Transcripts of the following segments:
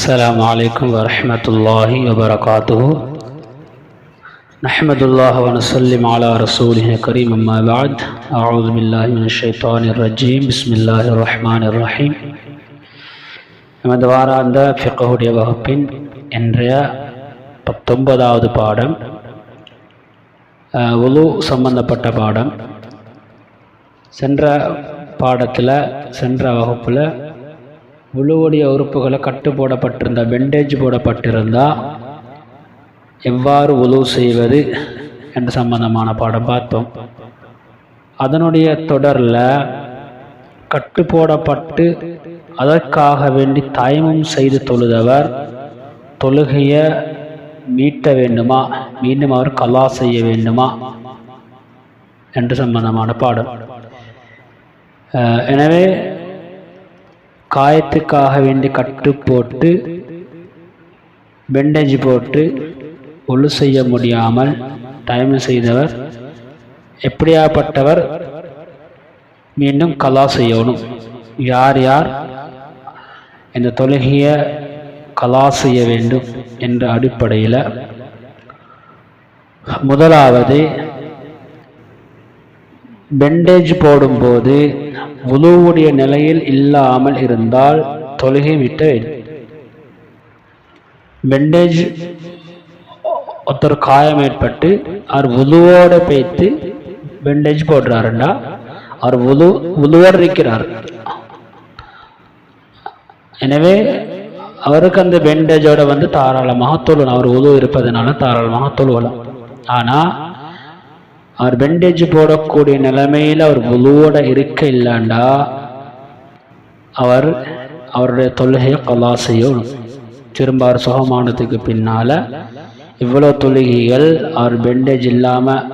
السلام عليكم ورحمة الله وبركاته. نحمد الله ونسلم على رسوله الكريم. أما بعد، أعوذ بالله من الشيطان الرجيم. بسم الله الرحمن الرحيم. நமது வாராந்த ஃபிக்ஹுடைய வகுப்பின் இன்றைய 19வது பாடம் உலு சம்பந்தப்பட்ட பாடம். சென்ற வகுப்பில் உலுவுடைய உறுப்புகளை கட்டு போடப்பட்டிருந்தா, பெண்டேஜ் போடப்பட்டிருந்தால் எவ்வாறு உலு செய்வது என்ற சம்பந்தமான பாடம் பார்த்தோம். அதனுடைய தொடரில் கட்டு போடப்பட்டு அதற்காக வேண்டி தயமம் செய்து தொழுதவர் தொழுகையை மீட்ட வேண்டுமா, மீண்டும் அவர் கலா செய்ய வேண்டுமா என்று சம்பந்தமான பாடம். எனவே காயத்துக்காக வேண்டி கட்டு போட்டு பெண்டேஜ் போட்டு ஒழு செய்ய முடியாமல் தயமம் செய்தவர் எப்படியாப்பட்டவர் மீண்டும் கலா செய்யணும், யார் யார் இந்த தொழுகையை கலா செய்ய வேண்டும் என்ற அடிப்படையில் முதலாவது, பெண்டேஜ் போடும்போது உலுவுடைய நிலையில் இல்லாமல் இருந்தால் தொழுகை விட்ட வேண்டும். பெண்டேஜ் ஒருத்தர் காயம் ஏற்பட்டு அவர் உலுவோட பேத்து பெண்டேஜ் போடுறாருண்டா அவர் உலுவர் இருக்கிறார். எனவே அவருக்கு அந்த பெண்டேஜோட தாராளமாக தொழுவலாம். அவர் உலு இருப்பதனால தாராளமாக தொழுவலாம். ஆனால் அவர் பெண்டேஜ் போடக்கூடிய நிலைமையில் அவர் உலுவோட இருக்க இல்லைண்டா அவருடைய தொழுகையை கலா செய்யணும். திரும்ப அவர் சுகமானதுக்கு பின்னால் இவ்வளோ தொழுகைகள் அவர் பெண்டேஜ் இல்லாமல்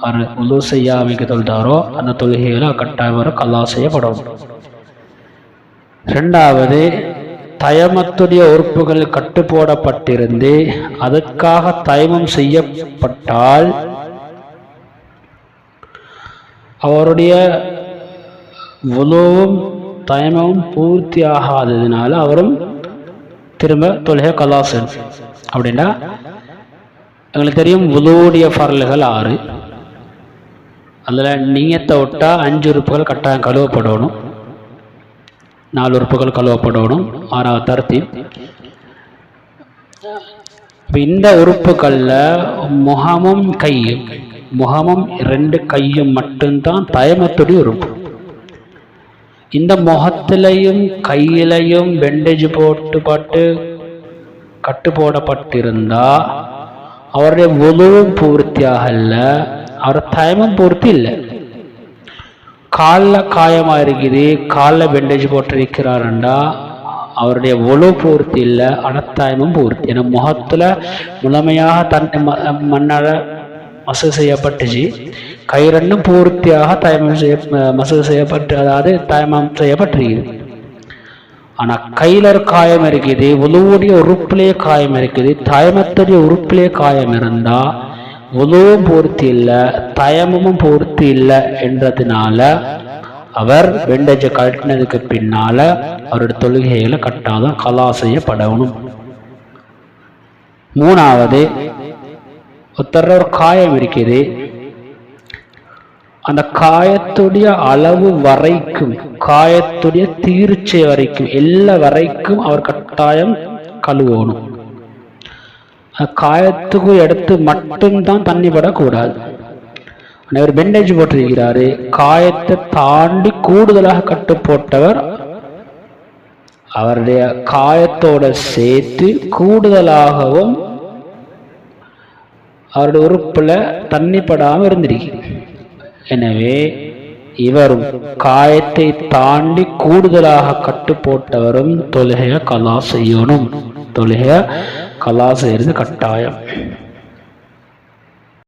அவர் உலு செய்யாமைக்கு தொழுதாரோ அந்த தொழுகைகளை கட்டாயம் வர கலா செய்யப்படும். ரெண்டாவது, தயமத்துடைய உறுப்புகள் கட்டு போடப்பட்டிருந்து அதற்காக தயமம் செய்யப்பட்டால் அவருடைய உலுவும் தயமமும் பூர்த்தி ஆகாததுனால அவரும் திரும்ப தொழுகை கலா செய்யணும். அப்படின்னா எங்களுக்கு தெரியும், உலுவுடைய ஃபர்லுகள் 6. அதில் நீயத்தை விட்டா 5 உறுப்புகள் கட்டாயம் கழுவப்படணும், 4 உறுப்புகள் கழுவப்படணும். 6வது தர்த்தீப். இந்த உறுப்புகளில் முகமும் 2 கையும் மட்டும்தான் தயமத்துடைய உறுப்பு. இந்த முகத்திலையும் கையிலையும் பெண்டேஜ் போட்டு கட்டு போடப்பட்டிருந்தா அவருடைய உலுவும் பூர்த்தியாக இல்லை, அவர் தயமும் பூர்த்தி இல்லை. காலில் காயமாக இருக்குது, காலில் பெண்டேஜ் போட்டிருக்கிறாருண்டா அவருடைய உலு பூர்த்தி இல்லை, அனத்தாயமும் பூர்த்தி. ஏன்னா முகத்தில் முழுமையாக மண்ணால் மசகு செய்யப்பட்டுச்சு, கை 2 பூர்த்தியாக மசகு செய்யப்பட்டு, அதாவது தயமம் செய்யப்பட்டிருக்குது. ஆனால் கையில் ஒரு காயம் இருக்குது, உலுவுடைய உறுப்பிலேயே காயம் இருக்குது, தயமத்துடைய உறுப்பிலே காயம் இருந்தால் உலுவும் பூர்த்தி இல்லை, தயமமும் பூர்த்தி இல்லை என்றதுனால அவர் பெண்டேஜை கட்டினதுக்கு பின்னால அவருடைய தொழுகைகளை கட்டாதான் கலா செய்யப்படணும். மூணாவது, ஒருத்தர் ஒரு காயம் இருக்குது, அந்த காயத்துடைய அளவு வரைக்கும், காயத்துடைய தீர்ச்சை வரைக்கும், எல்லா வரைக்கும் அவர் கட்டாயம் கழுவணும். காயத்துக்கு எடுத்து மட்டும்தான் தண்ணி படக்கூடாது. அவர் பெண்டேஜ் போட்டிருக்கிறாரு, காயத்தை தாண்டி கூடுதலாக கட்டு போட்டவர் அவருடைய காயத்தோட சேர்த்து கூடுதலாகவும் அவருடைய உறுப்புல தண்ணி படாமல் இருந்திருக்கு. எனவே இவரும் காயத்தை தாண்டி கூடுதலாக கட்டு போட்டவரும் தொழுகையை கலா செய்யணும். தொழுகையை கலா செய்யறது கட்டாயம்.